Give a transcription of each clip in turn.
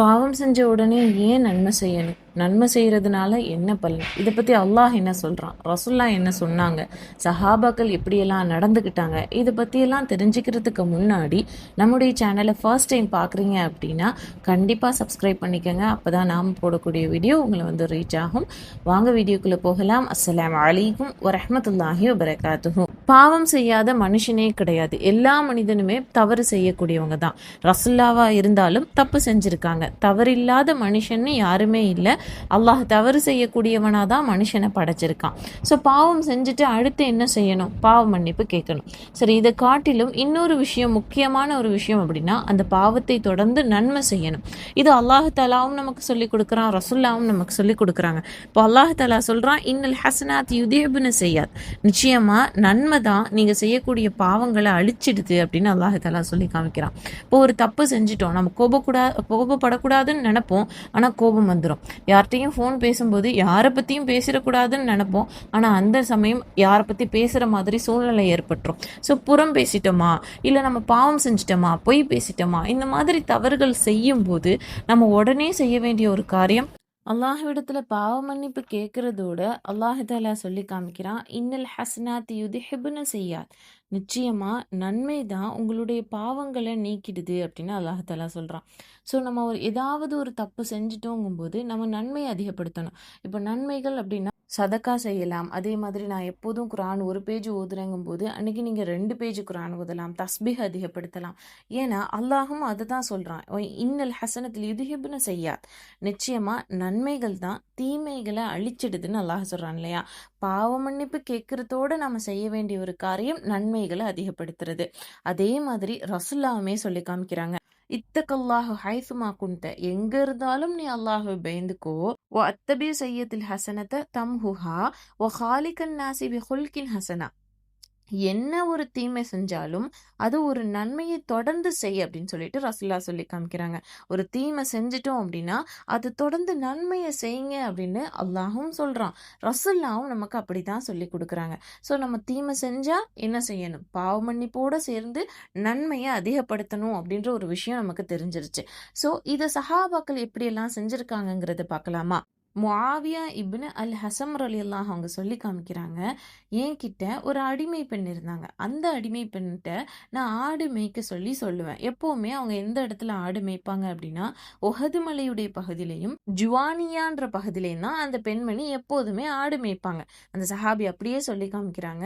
பாவம் செஞ்ச உடனே ஏன் நன்மை செய்யணும்? நன்மை செய்கிறதுனால என்ன பலன்? இதை பற்றி அல்லாஹ் என்ன சொல்கிறான், ரசுல்லா என்ன சொன்னாங்க, சஹாபாக்கள் எப்படியெல்லாம் நடந்துக்கிட்டாங்க, இதை பற்றியெல்லாம் தெரிஞ்சுக்கிறதுக்கு முன்னாடி நம்முடைய சேனலை ஃபர்ஸ்ட் டைம் பார்க்குறீங்க அப்படின்னா கண்டிப்பாக சப்ஸ்கிரைப் பண்ணிக்கோங்க. அப்போ தான் நாம் போடக்கூடிய வீடியோ உங்களை ரீச் ஆகும். வாங்க வீடியோக்குள்ளே போகலாம். அஸ்ஸலாமு அலைக்கும் வரஹ்மத்துல்லாஹி வபரகாத்துஹு. பாவம் செய்யாத மனுஷனே கிடையாது. எல்லா மனிதனுமே தவறு செய்யக்கூடியவங்க தான். ரசுல்லாவா இருந்தாலும் தப்பு செஞ்சுருக்காங்க. தவறில்லாத மனுஷன்னு யாருமே இல்லை. அல்லாஹ் தவறு செய்யக்கூடியவனாக தான் மனுஷனை படைச்சிருக்கான். ஸோ பாவம் செஞ்சுட்டு அடுத்து என்ன செய்யணும்? பாவ மன்னிப்பு கேட்கணும். சரி, இதை காட்டிலும் இன்னொரு விஷயம், முக்கியமான ஒரு விஷயம் அப்படின்னா அந்த பாவத்தை தொடர்ந்து நன்மை செய்யணும். இது அல்லாஹ் தலாவும் நமக்கு சொல்லிக் கொடுக்குறான், ரசுல்லாவும் நமக்கு சொல்லிக் கொடுக்குறாங்க. இப்போ அல்லாஹ் தலா சொல்கிறான், இன்னல் ஹசனாத் யுதீபுன்னு செய்யாது. நிச்சயமாக நன்மை தான் நீங்கள் செய்யக்கூடிய பாவங்களை அழிச்சிடுது அப்படின்னு அல்லாஹ் தலா சொல்லி காமிக்கிறான். இப்போ ஒரு தப்பு செஞ்சிட்டோம், நம்ம கோபப்படக்கூடாதுன்னு நினைப்போம், ஆனால் கோபம் வந்துடும். யார்கிட்டையும் ஃபோன் பேசும்போது யாரை பற்றியும் பேசிடக்கூடாதுன்னு நினைப்போம், ஆனால் அந்த சமயம் யாரை பற்றி பேசுகிற மாதிரி சூழ்நிலை ஏற்பட்டுரும். ஸோ புறம் பேசிட்டோமா, இல்லை நம்ம பாவம் செஞ்சிட்டோமா, பொய் பேசிட்டோமா, இந்த மாதிரி தவறுகள் செய்யும் போது நம்ம உடனே செய்ய வேண்டிய ஒரு காரியம், அல்லாஹ்விடத்துல பாவ மன்னிப்பு கேட்கறதோட அல்லாஹாலா சொல்லி காமிக்கிறான், இன்னல் ஹசனாத் யுதிஹிபுன செய்யாத். நிச்சயமா நன்மை தான் உங்களுடைய பாவங்களை நீக்கிடுது அப்படின்னு அல்லாஹாலா சொல்றான். ஸோ நம்ம ஏதாவது ஒரு தப்பு செஞ்சிட்டோங்கும்போது நம்ம நன்மையை அதிகப்படுத்தணும். இப்போ நன்மைகள் அப்படின்னா சதக்கா செய்யலாம். அதே மாதிரி நான் எப்போதும் குரான் ஒரு பேஜ் ஓதுறங்கும் போது அன்னைக்கு நீங்கள் 2 பேஜ் குரான் ஓதலாம், தஸ்பீஹ் அதிகப்படுத்தலாம். ஏன்னா அல்லாஹும் அதை தான் சொல்கிறான், இன்னல் ஹசனத்தில் யுதிஹிபுன செய்யாத். நிச்சயமாக நன்மைகள் தான் தீமைகளை அழிச்சிடுதுன்னு அல்லாஹ் சொல்கிறான் இல்லையா? பாவ மன்னிப்பு கேட்கறதோடு நம்ம செய்ய வேண்டிய ஒரு காரியம் நன்மைகளை அதிகப்படுத்துறது. அதே மாதிரி ரசுல்லாவுமே சொல்லி காமிக்கிறாங்க, இத்தகல்லாஹு ஹைசுமா குன்ட, எங்க இருந்தாலும் நீ அல்லாஹுவை பயந்துக்கோ. ஓ அத்தபி செய்யத்தில் ஹசனத்தை தம்ஹுஹா ஓ ஹாலிகன் நாசி பி ஹுல்கின் ஹசனா. என்ன ஒரு தீமை செஞ்சாலும் அது ஒரு நன்மையை தொடர்ந்து செய் அப்படின்னு சொல்லிட்டு ரசுல்லா சொல்லி காமிக்கிறாங்க. ஒரு தீமை செஞ்சிட்டோம் அப்படின்னா அது தொடர்ந்து நன்மையை செய்யுங்க அப்படின்னு அல்லாஹும் சொல்றான், ரசுல்லாவும் நமக்கு அப்படிதான் சொல்லி கொடுக்குறாங்க. ஸோ நம்ம தீமை செஞ்சா என்ன செய்யணும்? பாவ மன்னிப்போட சேர்ந்து நன்மையை அதிகப்படுத்தணும் அப்படின்ற ஒரு விஷயம் நமக்கு தெரிஞ்சிருச்சு. ஸோ இதை சஹாபாக்கள் எப்படியெல்லாம் செஞ்சிருக்காங்கங்கிறத பார்க்கலாமா? முஆவியா இப்னு அல் ஹசம் ரலியல்லாஹு அவங்க சொல்லி காமிக்கிறாங்க, என்கிட்ட ஒரு அடிமை பெண் இருந்தாங்க. அந்த அடிமை பெண்கிட்ட நான் ஆடு மேய்க்க சொல்லுவேன். எப்போவுமே அவங்க எந்த இடத்துல ஆடு மேய்ப்பாங்க அப்படின்னா ஒஹது மலையுடைய பகுதியிலையும் ஜுவானியான்ற பகுதியிலையும் தான் அந்த பெண்மணி எப்போதுமே ஆடு மேய்ப்பாங்க. அந்த சஹாபி அப்படியே சொல்லி காமிக்கிறாங்க,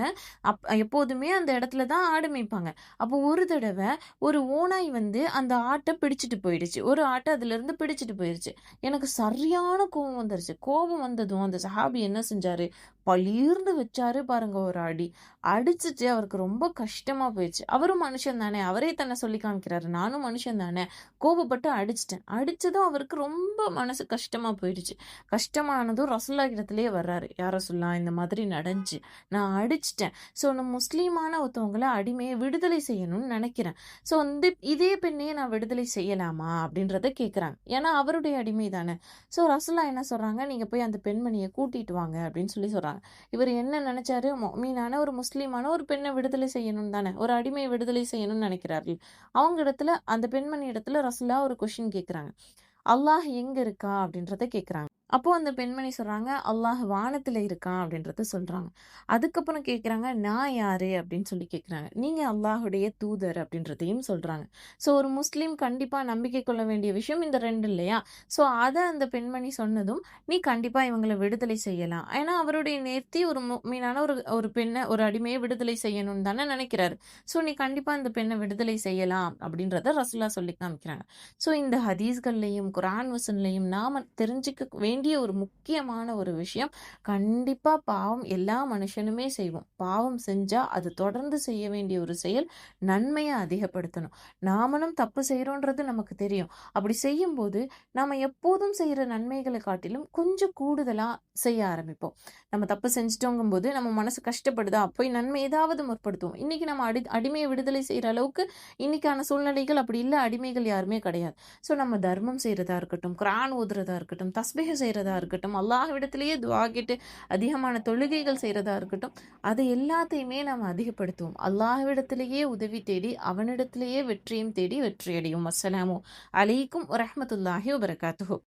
எப்போதுமே அந்த இடத்துல தான் ஆடு மேய்ப்பாங்க. அப்போ ஒரு தடவை ஒரு ஓனாய் வந்து அந்த ஆட்டை பிடிச்சிட்டு போயிடுச்சு. ஒரு ஆட்டை அதுல இருந்து பிடிச்சிட்டு போயிடுச்சு. எனக்கு சரியான கோபம் வந்துருச்சு. கோபம் வந்ததும் அந்த சஹாபி என்ன செஞ்சாரு, பளீர்ந்து வச்சாரு பாருங்க ஒரு அடி. அடிச்சுட்டு அவருக்கு ரொம்ப கஷ்டமா போயிடுச்சு. அவரும் மனுஷன் தானே, அவரே தன்னை சொல்லி காமிக்கிறாரு, நானும் மனுஷன் தானே, கோபப்பட்டு அடிச்சிட்டேன். அடிச்சதும் அவருக்கு ரொம்ப மனசு கஷ்டமா போயிடுச்சு. கஷ்டமானதும் ரசுல்லா இடத்துலயே வர்றாரு, யார் ரசுல்லா, இந்த மாதிரி நடந்துச்சு, நான் அடிச்சிட்டேன். ஸோ நான் முஸ்லீமான ஒருத்தவங்களை அடிமையை விடுதலை செய்யணும்னு நினைக்கிறேன். ஸோ வந்து இதே பெண்ணையே நான் விடுதலை செய்யலாமா அப்படின்றத கேட்குறாங்க. ஏன்னா அவருடைய அடிமை தானே. ஸோ ரசுல்லா என்ன சொல்றாங்க, நீங்க போய் அந்த பெண்மணியை கூட்டிட்டு வாங்க அப்படின்னு சொல்லி சொல்றாங்க. இவர் என்ன நினைச்சாரு, மீனான ஒரு முஸ்லீமான ஒரு பெண்ணை விடுதலை செய்யணும் தானே, ஒரு அடிமையை விடுதலை செய்யணும்னு நினைக்கிறார்கள். அவங்க இடத்துல, அந்த பெண்மணி இடத்துல ரசுல்லா ஒரு கொஸ்டின் கேட்குறாங்க, அல்லாஹ் எங்க இருக்கா அப்படின்றத கேட்குறாங்க. அப்போ அந்த பெண்மணி சொல்றாங்க, அல்லாஹ் வானத்துல இருக்கான் அப்படின்றத சொல்றாங்க. அதுக்கப்புறம் கேட்குறாங்க, நான் யாரு அப்படின்னு சொல்லி கேட்குறாங்க. நீங்க அல்லாஹுடைய தூதர் அப்படின்றதையும் சொல்றாங்க. ஸோ ஒரு முஸ்லீம் கண்டிப்பா நம்பிக்கை கொள்ள வேண்டிய விஷயம் இந்த 2 இல்லையா? ஸோ அதை அந்த பெண்மணி சொன்னதும், நீ கண்டிப்பா இவங்களை விடுதலை செய்யலாம். ஏன்னா அவருடைய நேர்த்தி ஒரு மீனான ஒரு ஒரு பெண்ணை, ஒரு அடிமையை விடுதலை செய்யணும்னு தானே நினைக்கிறாரு. ஸோ நீ கண்டிப்பா இந்த பெண்ணை விடுதலை செய்யலாம் அப்படின்றத ரசுல்லா சொல்லி காமிக்கிறாங்க. ஸோ இந்த ஹதீஸ்கள்லையும் குரான் வசன்லையும் நாம தெரிஞ்சுக்க வேண்டிய ஒரு முக்கியமான ஒரு விஷயம், கண்டிப்பா பாவம் எல்லா மனுஷனுமே செய்வோம். பாவம் செஞ்சா அது தொடர்ந்து செய்ய வேண்டிய ஒரு செயல், நன்மையை அதிகப்படுத்தணும். நாமளும் தப்பு செய்யறோன்றது நமக்கு தெரியும். அப்படி செய்யும் போது நாம எப்போதும் செய்யற நன்மைகளை காட்டிலும் கொஞ்சம் கூடுதலா செய்ய ஆரம்பிப்போம். நம்ம தப்பு செஞ்சிட்டோங்கும் போது நம்ம மனசு கஷ்டப்படுதா, போய் நன்மை ஏதாவது முற்படுத்துவோம். இன்னைக்கு நம்ம அடிமையை விடுதலை செய்யற அளவுக்கு இன்னைக்கான சூழ்நிலைகள் அப்படி இல்லை, அடிமைகள் யாருமே கிடையாது. ஸோ நம்ம தர்மம் செய்யறதா இருக்கட்டும், குரான் ஓதுறதா இருக்கட்டும், தஸ்பீஹ் செய்கிறதா இருக்கட்டும், அல்லாஹ்விடத்திலேயே துஆ கேட்டு அதிகமான தொழுகைகள் செய்கிறதா இருக்கட்டும், அதை எல்லாத்தையுமே நாம் அதிகப்படுத்துவோம். அல்லாஹ்விடத்திலேயே உதவி தேடி அவனிடத்திலேயே வெற்றியும் தேடி வெற்றியடையும். அஸ்ஸலாமு அலைக்கும் வரஹ்மத்துல்லாஹி வபரகாத்துஹு.